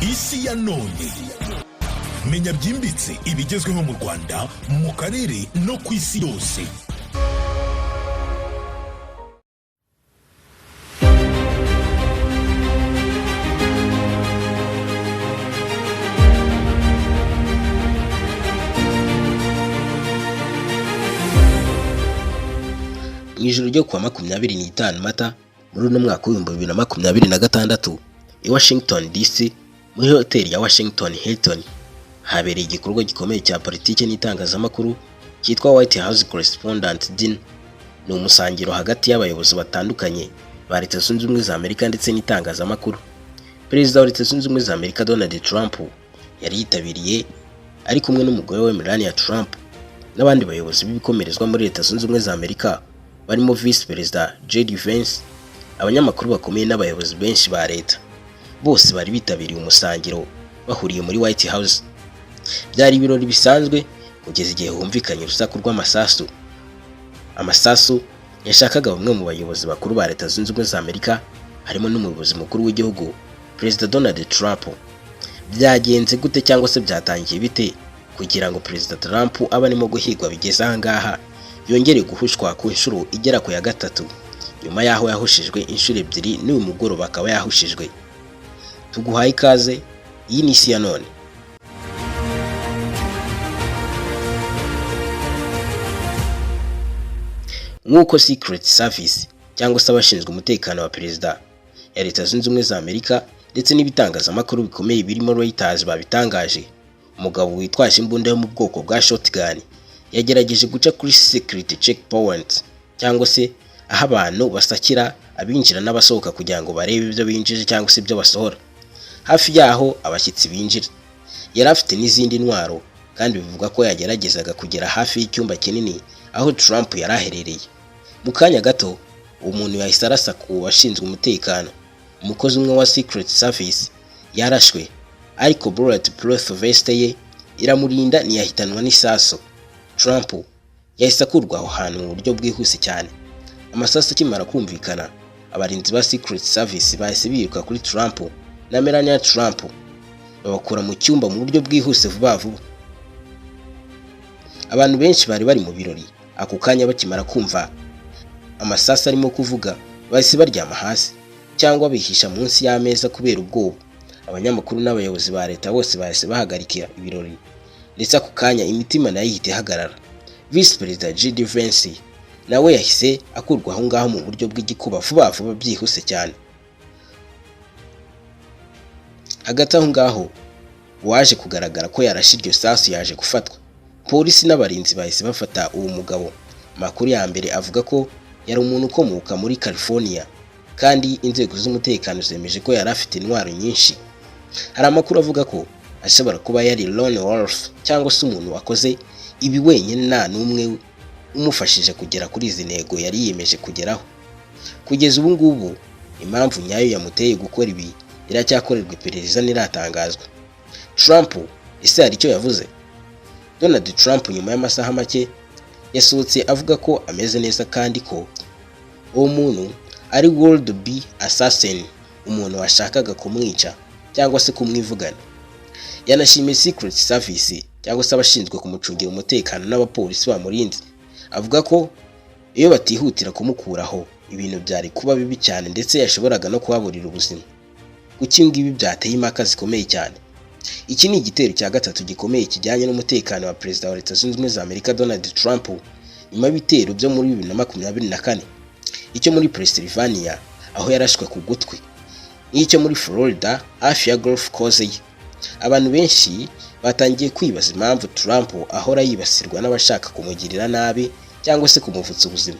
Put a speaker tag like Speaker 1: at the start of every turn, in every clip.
Speaker 1: isi ya none. Menya byimbitse ibigezweho mu Rwanda, mu karere no ku isi yose.
Speaker 2: Ijoro ryo kuwa 25 Mata muri uno mwaka wa 2026 i Washington DC muri hoteli ya Washington Hilton habereye igikorwa gikomeye cya politiki n'itangazamakuru cyitwa White House Correspondent Dinner. Ni umusangiro hagati y'abayobozi batandukanye ba Leta Zunze Ubumwe za Amerika ndetse n'itangazamakuru. Perezida wa Leta Zunze Ubumwe za Amerika Donald Trump yari yitabiriye ari kumwe n'umugore we Melania Trump n'abandi bayobozi b'ibikomerezwa muri Leta Zunze Ubumwe za Amerika barimo Vice Perezida J.D. Vance, abanyamakuru bakomeye n'abayobozi benshi ba leta. Bose bari bitabiriye umusangiro bahuriye muri White House. Byari ibirori bisanzwe kugeza igihe humvikanye urusaku rw'amasasu. Amasasu yashakaga bamwe mu bayobozi bakuru ba Leta Zunze Ubumwe za Amerika harimo n'umuyobozi mukuru w'igihugu Perezida Donald Trump. Byagenze gute cyangwa se byatangiye bite kugira ngo Perezida Trump abe arimo guhigwa bigeze ahangaha yongere guhushwa ku inshuro igera ku ya gatatu nyuma yaho yahushijwe inshuro ebyiri n'uyu mugoroba akaba yahushijwe? Tuguhaye ikaze, iyi ni isi ya none. Nk'uko Secret Service cyangwa se abashinzwe umutekano wa Perezida ya Leta Zunze Ubumwe za Amerika ndetse n'ibitangazamakuru bikomeye birimo Reuters babitangaje, umugabo witwaje imbunda yo mu bwoko bwa shotgun yagerageje guca kuri secret checkpoint cyangwa se aho abantu basakira abinjira n'abasohoka kugira ngo barebe ibyo binjije cyangwa se ibyo basohora. Hafi yaho abashyitsi binjira yari afite n'izindi ntwaro, kandi bivuga ko yageragezaga kugera hafi y'icyumba kinini aho Trump yari aherereye. Mu kanya gato umuntu yahise arasa ku bashinzwe umutekano. Umukozi umwe wa Secret Service yarashwe, ariko bulletproof vest ye iramurinda ntiyahitanwa n'isaso. Trump yahise akurwa aho hantu mu buryo bwihuse cyane. Amasasu akimara kumvikana, abarinzi ba Secret Service bahise biruka kuri Trump na Melania Trump babakura mu cyumba mu buryo bwihuse vuba vuba. Abantu benshi bari bari mu birori ako kanya bakimara kumva amasasu arimo kuvuga bahise baryama hasi cyangwa bihisha munsi y'ameza kubera ubwoba. Abanyamakuru n'abayobozi ba leta bose bahise bahagarikira ibirori, ndetse ako kanya imitima nayo ihita ihagarara. Vice Perezida J.D. Vance nawe yahise akurwa aho ngaho mu buryo bw'igikuba vuba vuba byihuse cyane. Hagati aho ngaho waje kugaragara ko yarashe iryo sasu yaje gufatwa. Polisi n'abarinzi bahise bafata uwo mugabo. Amakuru ya mbere avuga ko yari umuntu ukomoka muri California, kandi inzego z'umutekano zemeje ko yari afite intwaro nyinshi. Hari amakuru avuga ko ashobora kuba yari lone wolf cyangwa se umuntu wakoze ibi wenyine nta n'umwe umufashije kugera kuri izi ntego yari yiyemeje kugeraho. Kugeza ubu ngubu impamvu nyayo yamuteye gukora ibi iracyakorerwa iperereza ntiratangazwa. Trump ese hari icyo yavuze? Donald Trump nyuma y'amasaha make yasohotse avuga ko ameze neza kandi ko uwo muntu ari World B assassin, umuntu washakaga kumwica cyangwa se kumwivugana. Yanashimiye Secret Service cyangwa se abashinzwe kumucungira umutekano n'abapolisi bamurinze. Avuga ko iyo batihutira kumukuraho ibintu byari kuba bibi cyane, ndetse yashoboraga no kuhaburira ubuzima. Kuki ngibi byateye impaka zikomeye cyane. Iki ni igitero cya gatatu gikomeye kijyanye n'umutekano wa Perezida wa Leta Zunze Ubumwe za Amerika Donald Trump nyuma y'ibitero byo muri 2024, icyo muri Pennsylvania aho yarashwe ku gutwi, n'icyo muri Florida hafi ya Gulf Coast ye. Abantu benshi batangiye kwibaza impamvu Trump ahora yibasirwa n'abashaka kumugirira nabi cyangwa se kumuvutsa ubuzima,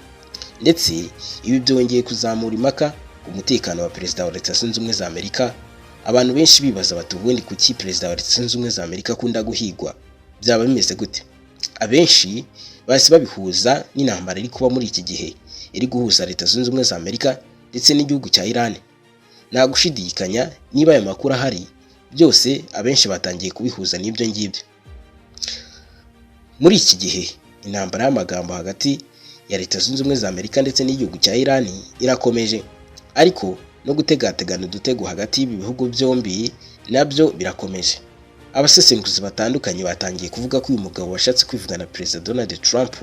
Speaker 2: ndetse ibi byongeye kuzamura impaka ku mutekano wa Perezida wa Leta Zunze Ubumwe za Amerika. Abantu benshi bibaza bati ubundi kuki Perezida wa Leta Zunze Ubumwe za Amerika akunda guhigwa? Byaba bimeze gute? Abenshi bahise babihuza n'intambara iri kuba muri iki gihe iri guhuza Leta Zunze Ubumwe za Amerika ndetse n'igihugu cya Iran. Nta gushidikanya niba aya makuru ahari, byose abenshi batangiye kubihuza n'ibyo ngibyo. Muri iki gihe intambara y'amagambo hagati ya Leta Zunze Ubumwe za Amerika ndetse n'igihugu cya Iran irakomeje, ariko no gutegategana udutego hagati y'ibi bihugu byombi nabyo birakomeje. Abasesenguzi batandukanye batangiye kuvuga ko uyu mugabo washatse kwivugana Perezida Donald Trump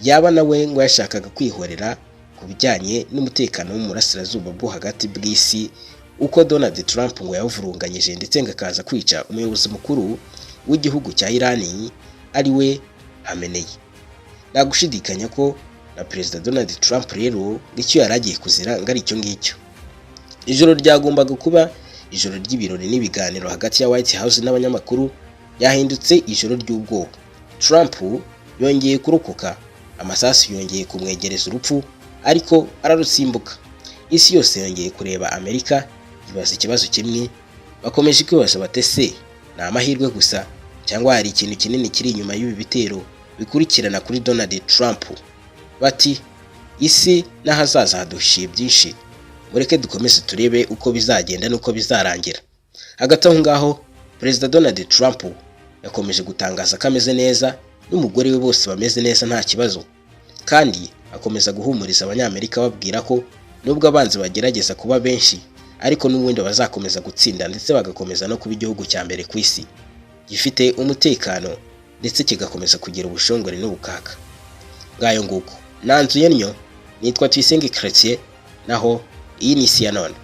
Speaker 2: yaba nawe ngo yashakaga kwihorera ku bijyanye n'umutekano wo mu burasirazuba bwo hagati bw'isi, uko Donald Trump ngo yawuvurunganyije ndetse ngo akaza kwica umuyobozi mukuru w'igihugu cya Iran ari we Khamenei. Nta gushidikanya ko na Perezida Donald Trump rero icyo yari agiye kuzira ngo ari icyo ngicyo. Ijoro ryagombaga kuba ijoro ry'ibirori n'ibiganiro hagati ya White House n'abanyamakuru yahindutse ijoro ry'ubwoba. Trump yongeye kurokoka, amasasu yongeye kumwegereza urupfu ariko ararusimbuka. Isi yose yongeye kureba Amerika ibaza ikibazo kimwe, bakomeje kwibaza batese ni amahirwe gusa cyangwa hari ikintu kinini kiri inyuma y'ibi bitero bikurikirana kuri Donald Trump. Bati isi n'ahazaza haduhishiye byinshi, mureke dukomeze turebe uko bizagenda n'uko bizarangira. Hagati aho ngaho Perezida Donald Trump yakomeje gutangaza ko ameze neza n'umugore we bose bameze neza nta kibazo, kandi akomeza guhumuriza abanyamerika babwira ko nubwo abanzi bagerageza kuba benshi ariko n'ubundi bazakomeza gutsinda ndetse bagakomeza no kuba igihugu cya mbere ku isi gifite umutekano ndetse kigakomeza kugira ubushongore n'ubukaka. Ngayo nguko nanzuye nnyo, nitwa Tuyisenge Chrétien, naho iyi ni isi ya none.